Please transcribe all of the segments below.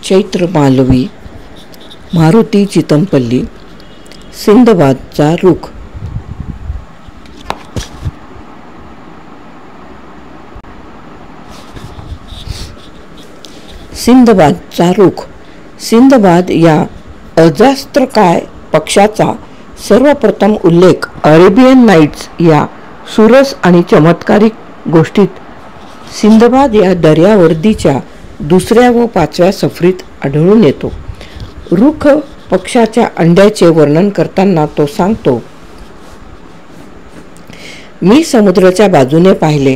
चैत्र मालवी, मारुती चितमपल्ली, सिंदबादचा रुख. सिंदबादचा रुख. सिंदबाद या अजास्त्रकाय पक्षाचा सर्वप्रथम उल्लेख अरेबियन नाईट्स या सुरस आणि चमत्कारिक गोष्टीत सिंदबाद या दर्यावर्दीच्या 2ऱ्या व 5व्या सफरीत आढळून येतो. रुख पक्षाच्या अंड्याचे वर्णन करताना तो सांगतो, मी समुद्राच्या बाजूने पाहिले,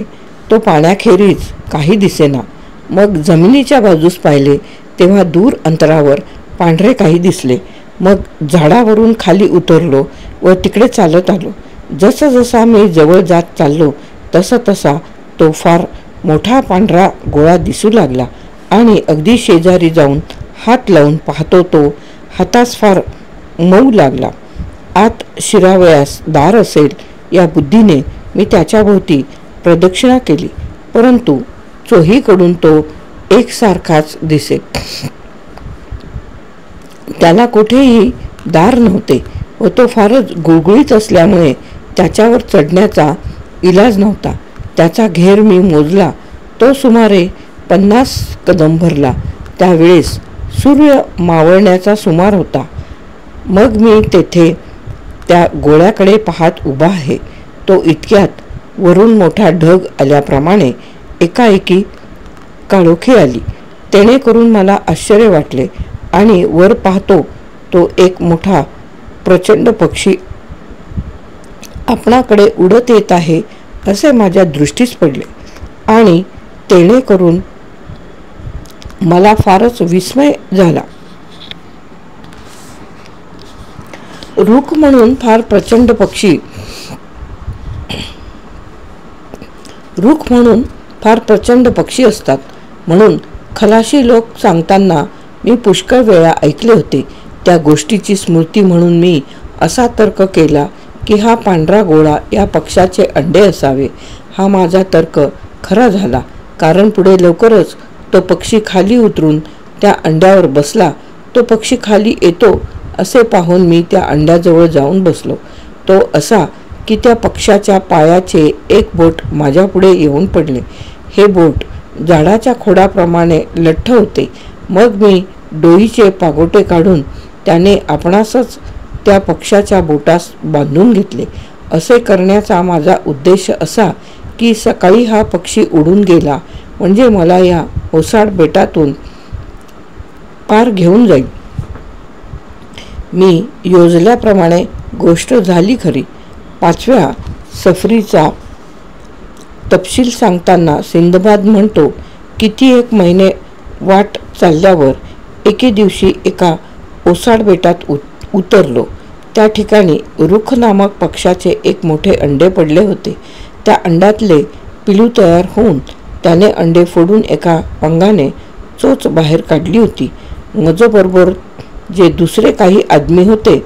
तो पाण्याखेरीज काही दिसेना. मग जमिनीच्या बाजूस पाहिले, तेव्हा दूर अंतरावर पांढरे काही दिसले. मग झाडावरून खाली उतरलो व तिकडे चालत आलो. जसा जसा मी जवळ जात चाललो तसा तसा तो फार मोठा पांढरा गोळा दिसू लागला आणि अगदी शेजारी जाऊन हात लावून पाहतो, तो हातास फार मऊ लागला. आत शिरावयास दार असेल या बुद्धीने मी त्याच्याभोवती प्रदक्षिणा केली, परंतु चोहीकडून तो एकसारखाच दिसे. त्याला कुठेही दार नव्हते व तो फारच गुळगुळीत असल्यामुळे त्याच्यावर चढण्याचा इलाज नव्हता. त्याचा घेर मी मोजला, तो सुमारे 50 कदम भरला. त्यावेळेस सूर्य मावळण्याचा सुमार होता. मग मी तेथे त्या गोळ्याकडे पाहत उभा आहे. तो इतक्यात वरून मोठा ढग आल्याप्रमाणे एकाएकी काळोखी आली. तेणेकरून मला आश्चर्य वाटले आणि वर पाहतो तो एक मोठा प्रचंड पक्षी आपणाकडे उडत येत आहे असे माझ्या दृष्टीस पडले आणि तेणेकरून मला फारच विस्मय झाला. रुख म्हणून फार प्रचंड पक्षी असतात म्हणून खलाशी लोक सांगताना मी पुष्कळ वेळा ऐकले होते. त्या गोष्टीची स्मृती म्हणून मी असा तर्क केला की हा पांढरा गोळा या पक्षाचे अंडे असावे. हा माझा तर्क खरा झाला, कारण पुढे लवकरच तो पक्षी खाली उतरून त्या अंड्यावर बसला. तो पक्षी खाली येतो असे पाहून मी त्या अंड्याजवळ जाऊन बसलो. तो असा की त्या पक्षाच्या पायाचे एक बोट माझ्या पुढे येऊन पडले. हे बोट झाडाच्या खोडाप्रमाणे लठ्ठ होते. मग मी डोईचे पागोटे काढून त्याने आपणासच त्या पक्षाच्या बोटास बांधून घेतले. असे करण्याचा माझा उद्देश असा की सकाळी हा पक्षी उडून गेला म्हणजे मला या ओसाड बेटातून पार घेऊन जाईल. मी योजल्याप्रमाणे गोष्ट झाली खरी. 5व्या सफरीचा तपशील सांगताना सिंदबाद म्हणतो, किती एक महिने वाट चालल्यावर एके दिवशी एका ओसाड बेटात उतरलो. त्या ठिकाणी रुख नामक पक्षाचे एक मोठे अंडे पडले होते. त्या अंड्यातले पिलू तयार होऊन त्याने अंडे फोडून एका पंगाने चोच बाहेर काढली होती. माझ्याबरोबर जे दुसरे काही आदमी होते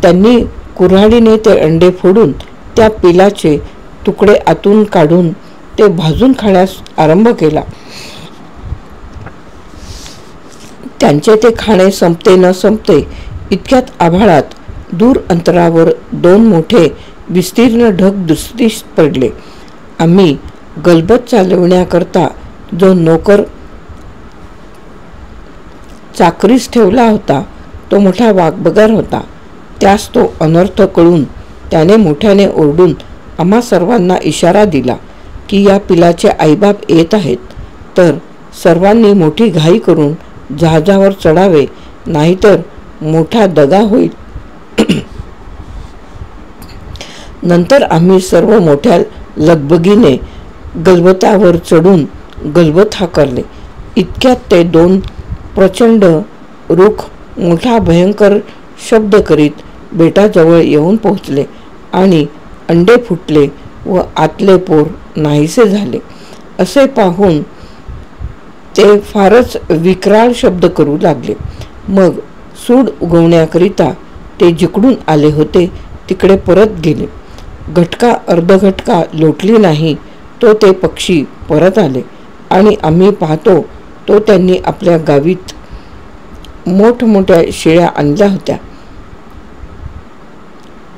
त्यांनी कुऱ्हाडीने ते अंडे फोडून त्या पिलाचे तुकडे आतून काढून ते भाजून खाण्यास आरंभ केला. त्यांचे ते खाणे संपते न संपते इतक्यात आभाळात दूर अंतरावर 2 मोठे विस्तीर्ण ढग दृष्टीस पडले. आम्ही गलबत चालविण्याकरता जो नोकर चाकरीस ठेवला होता तो मोठा वाघबगार होता. त्यास तो अनर्थ कळून त्याने मोठ्याने ओरडून आम्हा सर्वांना इशारा दिला की या पिलाचे आईबाप येत आहेत, तर सर्वांनी मोठी घाई करून जहाजावर चढावे, नाहीतर मोठा दगा होईल. नंतर आम्ही सर्व मोठ्या लगबगीने गलबतावर चढून गलबत हाकरले. इतक्यात ते 2 प्रचंड रुख मोठा भयंकर शब्द करीत बेटाजवळ येऊन पोहोचले आणि अंडे फुटले व आतले पोर नाहीसे झाले. असे पाहून ते फारच विक्राळ शब्द करू लागले. मग सूड उगवण्याकरिता ते जिकडून आले होते तिकडे परत गेले. घटका अर्धघटका लोटली नाही तो ते पक्षी परत आले आणि आम्ही पाहतो तो त्यांनी आपल्या गावीत मोठमोठ्या शेळ्या आणल्या होत्या.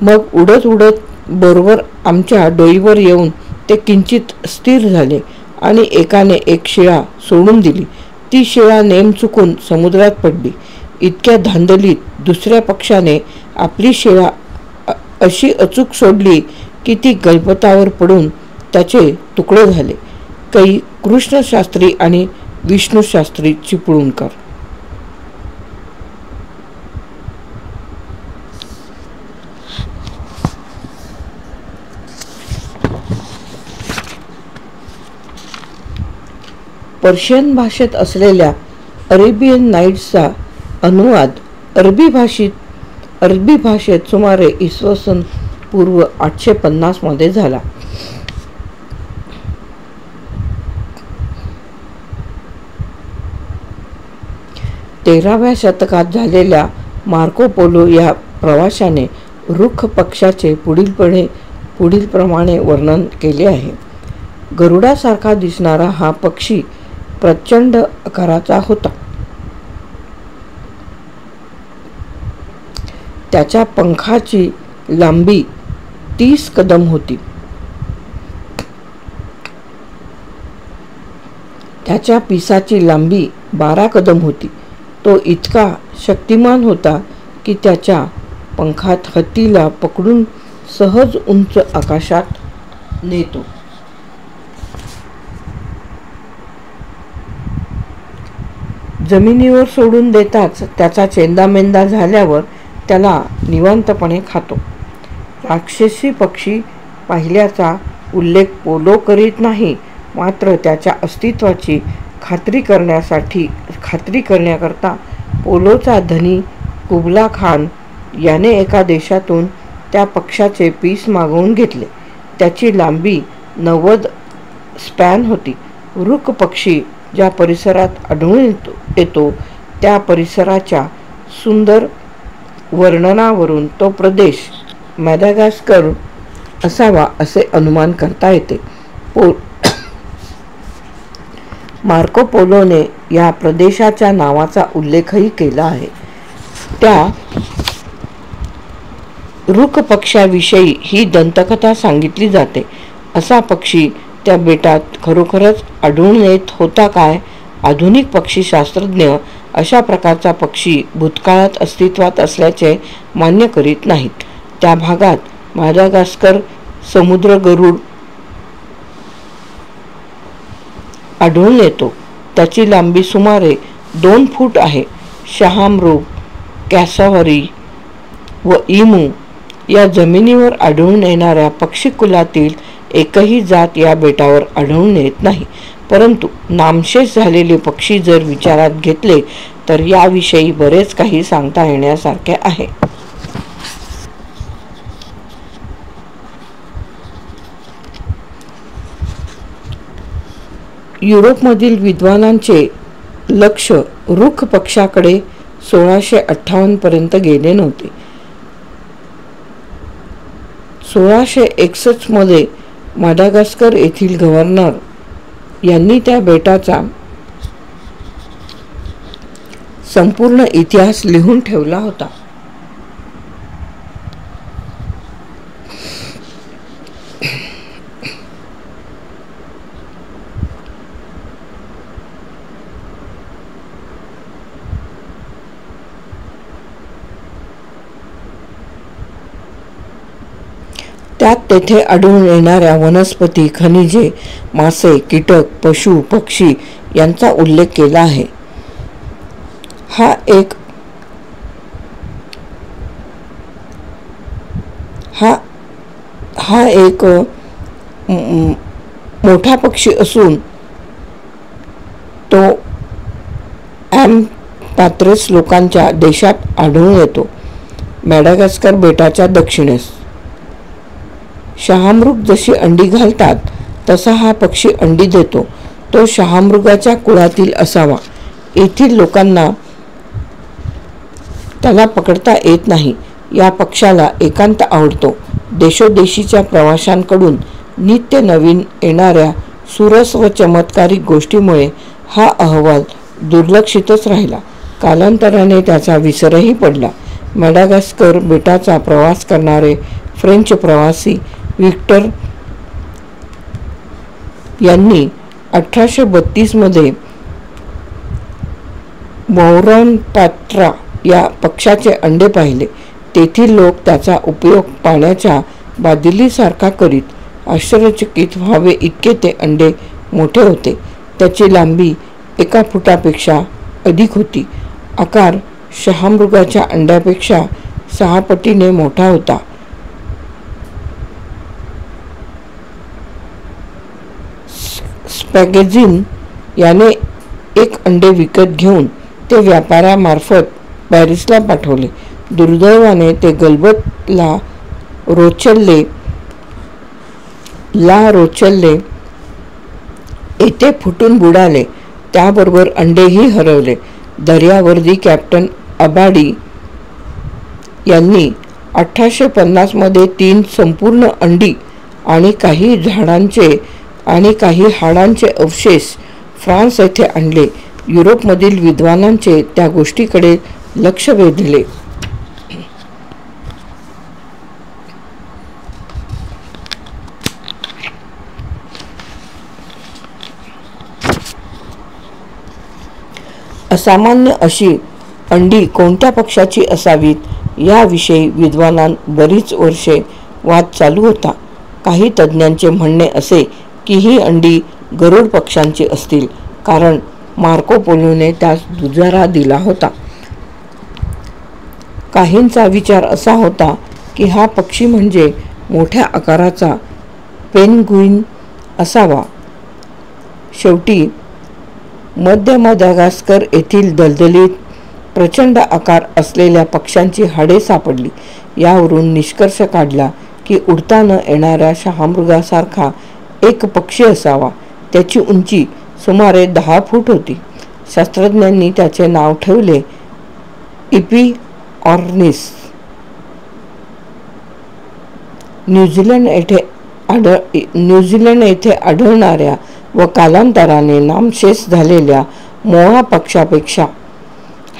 मग उडत उडत बरोबर आमच्या डोईवर येऊन ते किंचित स्थिर झाले आणि एकाने एक शिळा सोडून दिली. ती शिळा नेम चुकून समुद्रात पडली. इतक्या धांदलीत दुसऱ्या पक्षाने आपली शिळा अशी अचूक सोडली की ती गलबतावर पडून त्याचे तुकडे झाले. काही कृष्णशास्त्री आणि विष्णूशास्त्री चिपळूणकर. पर्शियन भाषेत असलेल्या अरेबियन नाईट्सचा अनुवाद अरबी भाषेत सुमारे इसवी पूर्व 850 मध्ये झाला. तेराव्या शतकात झालेल्या मार्को पोलो या प्रवाशाने रुख पक्षाचे पुढीलप्रमाणे वर्णन केले आहे. गरुडासारखा दिसणारा हा पक्षी प्रचंड आकाराचा होता. त्याच्या पंखाची लांबी 30 कदम होती. त्याच्या पिसाची लांबी 12 कदम होती. तो इतका शक्तिमान होता की त्याच्या पंखात हत्तीला पकडून सहज उंच आकाशात नेतो. जमिनीवर सोडून देताच त्याचा चेंदामेंदा झाल्यावर त्याला निवांतपणे खातो. राक्षसी पक्षी पाहिल्याचा उल्लेख पोलो करीत नाही, मात्र त्याच्या अस्तित्वाची खात्री करण्याकरता पोलोचा धनी कुबला खान याने एका देशातून त्या पक्षाचे पीस मागवून घेतले. त्याची लांबी 90 स्पॅन होती. रुख पक्षी ज्या परिसरात आढळून येतो त्या परिसराच्या सुंदर वर्णनावरून तो प्रदेश मॅडागास्कर असावा असे अनुमान करता येते. मार्को पोलोने या प्रदेशाच्या नावाचा उल्लेखही केला आहे. त्या रुख पक्षाविषयी ही दंतकथा सांगितली जाते. असा पक्षी त्या बेटात खरोखरच आढळून येत होता काय? आधुनिक पक्षीशास्त्रज्ञ अशा प्रकारचा पक्षी भूतकाळात अस्तित्वात असल्याचे मान्य करीत नाहीत. त्या भागात मॅडागास्कर समुद्र गरुड आढळून येतो. त्याची लांबी सुमारे 2 फूट आहे. शहामृग, कॅसावरी व इमू या जमिनीवर आढळून येणाऱ्या पक्षीकुलातील एकही जात या बेटावर आढळून येत नाही. परंतु नामशेष झालेले पक्षी जर विचारात घेतले तर याविषयी बरेच काही सांगता येण्यासारखे आहे. युरोपमधील विद्वानांचे लक्ष रुख पक्षाकडे 1658 पर्यंत गेले नव्हते. 1661 मध्ये मॅडागास्कर येथील गव्हर्नर यांनी त्या बेटाचा संपूर्ण इतिहास लिहून ठेवला होता. त्यात तेथे आढळून येणाऱ्या वनस्पती, खनिजे, मासे, कीटक, पशु, पक्षी यांचा उल्लेख केला आहे. हा एक मोठा पक्षी असून तो ॲम्पात्रेस लोकांच्या देशात आढळून येतो. मॅडागास्कर बेटाच्या दक्षिणेस. शहामृग जशी अंडी घालतात तसा हा पक्षी अंडी देतो. तो शहामृगाच्या कुळातील असावा. येथील लोकांना त्याला पकडता येत नाही. या पक्षाला एकांत आवडतो. देशोदेशीच्या प्रवाशांकडून नित्य नवीन येणाऱ्या सुरस व चमत्कारिक गोष्टीमुळे हा अहवाल दुर्लक्षितच राहिला. कालांतराने त्याचा विसरही पडला. मॅडागास्कर बेटाचा प्रवास करणारे फ्रेंच प्रवासी व्हिक्टर यांनी 1832 मध्ये मौरॉनपॅट्रा या पक्ष्याचे अंडे पाहिले. तेथील लोक त्याचा उपयोग पाण्याच्या बादलीसारखा करीत. आश्चर्यचकित व्हावे इतके ते अंडे मोठे होते. त्याची लांबी 1 फुटापेक्षा अधिक होती. आकार शहामृगाच्या अंड्यापेक्षा 6 पटीने मोठा होता. स्पॅगेझिन याने 1 अंडे विकत घेऊन ते व्यापाऱ्यामार्फत पॅरिसला पाठवले. दुर्दैवाने ते गलबत ला रोचेल्ले येथे फुटून बुडाले. त्याबरोबर अंडेही हरवले. दर्यावर्दी कॅप्टन अबाडी यांनी 1850 मध्ये 3 संपूर्ण अंडी आणि काही झाडांचे आणि काही हाडांचे अवशेष फ्रान्स येथे आणले. युरोपमधील विद्वानांचे त्या गोष्टीकडे लक्ष वेधले. असामान्य अशी अंडी कोणत्या पक्षाची असावीत याविषयी विद्वानांत बरीच वर्षे वाद चालू होता. काही तज्ज्ञांचे म्हणणे असे की ही अंडी गरुड पक्ष्यांची असतील, कारण मार्को पोलोने त्यास दुजारा दिला होता. काहींचा विचार असा होता की हा पक्षी म्हणजे मोठ्या आकाराचा पेनग्विन असावा. शेवटी मध्य मदागास्कर येथील दलदलीत प्रचंड आकार असलेल्या पक्ष्यांची हाडे सापडली. यावरून निष्कर्ष काढला की उडता न येणाऱ्या शहामृगासारखा एक पक्षी असावा. त्याची उंची सुमारे 10 फूट होती. शास्त्रज्ञांनी त्याचे नाव ठेवले इपिऑर्निस. न्यूझीलंड येथे आढळणाऱ्या व कालांतराने नामशेष झालेल्या मोआ पक्षापेक्षा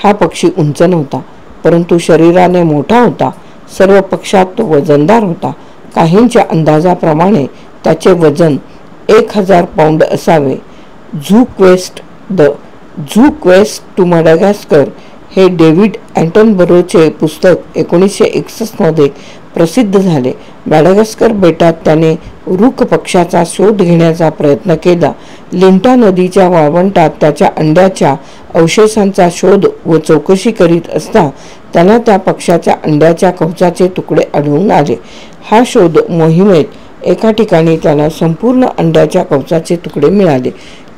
हा पक्षी उंच नव्हता, परंतु शरीराने मोठा होता. सर्व पक्षात तो वजनदार होता. काहींच्या अंदाजाप्रमाणे त्याचे वजन 1000 पाऊंड असावे. झू क्वेस्ट टू मडागास्कर हे डेव्हिड ॲटनबरोचे पुस्तक 1961 मध्ये प्रसिद्ध झाले. मॅडागास्कर बेटात त्याने रूक पक्षाचा शोध घेण्याचा प्रयत्न केला. लिंटा नदीच्या वाळवंटात त्याच्या अंड्याच्या अवशेषांचा शोध व चौकशी करीत असता त्याला त्या पक्षाच्या अंड्याच्या कवचाचे तुकडे आढळून आले. हा शोध मोहिमेत एका ठिकाणी त्याला संपूर्ण अंड्याच्या कवचाचे तुकडे मिळाले.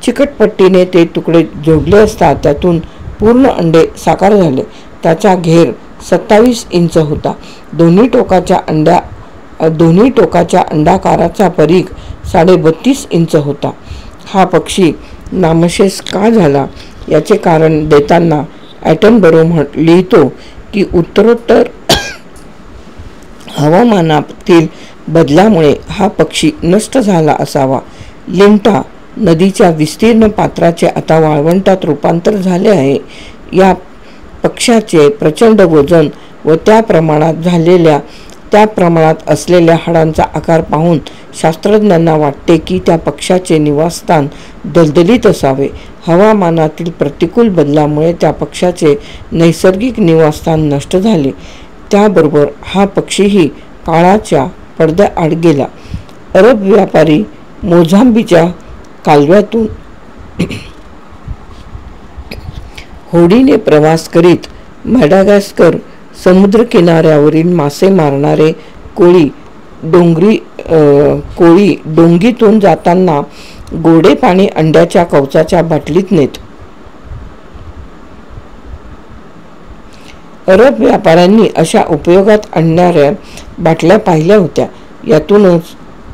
चिकटपट्टीने ते तुकडे जोडले असता त्यातून पूर्ण अंडे साकार झाले. त्याचा घेर 27 इंच होता. दोन्ही टोकाच्या अंडाकाराचा परीघ 32.5 इंच होता. हा पक्षी नामशेष का झाला याचे कारण देताना ॲटनबरो लिहितो की उत्तरोत्तर हवामानातील बदलामुळे हा पक्षी नष्ट झाला असावा. लिंटा नदीच्या विस्तीर्ण पात्राचे आता वाळवंटात रूपांतर झाले आहे. या पक्ष्याचे प्रचंड वजन व त्या प्रमाणात असलेल्या हाडांचा आकार पाहून शास्त्रज्ञांना वाटते की त्या पक्ष्याचे निवासस्थान दलदलीत असावे. हवामानातील प्रतिकूल बदलामुळे त्या पक्ष्याचे नैसर्गिक निवासस्थान नष्ट झाले. त्याबरोबर हा पक्षीही काळाच्या पडद्याआड गेला. अरब व्यापारी मोझांबीच्या कालव्यातून होडीने प्रवास करीत मॅडागास्कर समुद्रकिनाऱ्यावरील मासे मारणारे कोळी डोंगीतून जाताना गोडे पाणी अंड्याच्या कवचाच्या बाटलीत नेत. अरब व्यापाऱ्यांनी अशा उपयोगात आणणाऱ्या बाटल्या पाहिल्या होत्या. यातूनच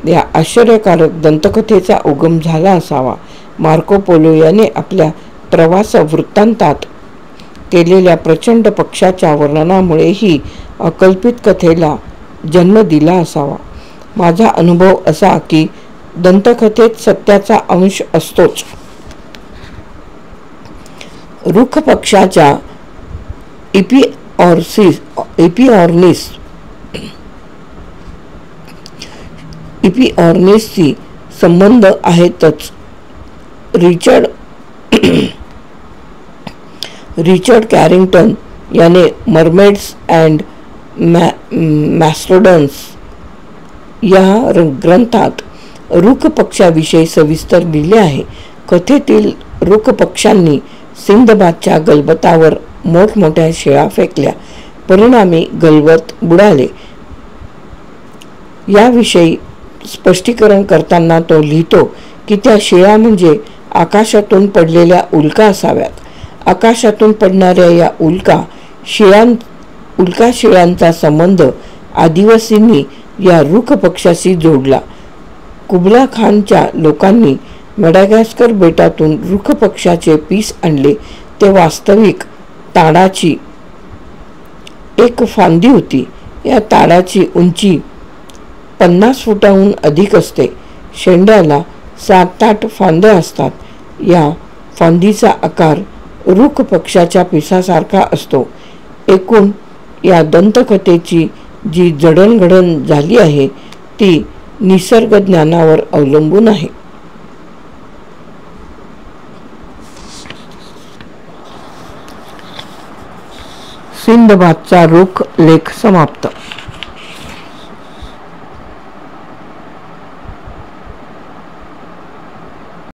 या आश्चर्यकारक दंतकथेचा उगम झाला असावा. मार्को पोलो याने आपल्या प्रवास वृत्तांतात केलेल्या प्रचंड पक्षाच्या वर्णनामुळेही अकल्पित कथेला जन्म दिला असावा. माझा अनुभव असा की दंतकथेत सत्याचा अंश असतोच. रूख पक्षाच्या इपिऑर्निसशी संबंध आहेतच. रिचर्ड कॅरिंग्टन याने मर्मेड्स अँड मॅस्टोडन्स या ग्रंथात रूख पक्ष्याविषयी सविस्तर लिहिले आहे. कथेतील रूख पक्ष्यांनी सिंदबादच्या गलबतावर मोठमोठ्या शेळा फेकल्या, परिणामी गलबत बुडाले. याविषयी स्पष्टीकरण करताना तो लिहितो की त्या शेळा म्हणजे आकाशातून पडलेल्या उल्का असाव्यात. आकाशातून पडणाऱ्या या उल्का शेळ्यांचा संबंध आदिवासींनी या रूख पक्षाशी जोडला. कुबला खानच्या लोकांनी मॅडागास्कर बेटातून रूख पक्षाचे पीस आणले. ते वास्तविक ताडाची एक फांदी होती. या ताडाची उंची 50 फुटाहून अधिक असते. शेंड्याला 7-8 फांद्या असतात. या फांदीचा आकार रूख पक्षाच्या पिसासारखा असतो. एकूण या दंतकथेची जी जडणघडण झाली आहे ती निसर्ग ज्ञानावर अवलंबून आहे. सिंदबादचा रूख लेख समाप्त.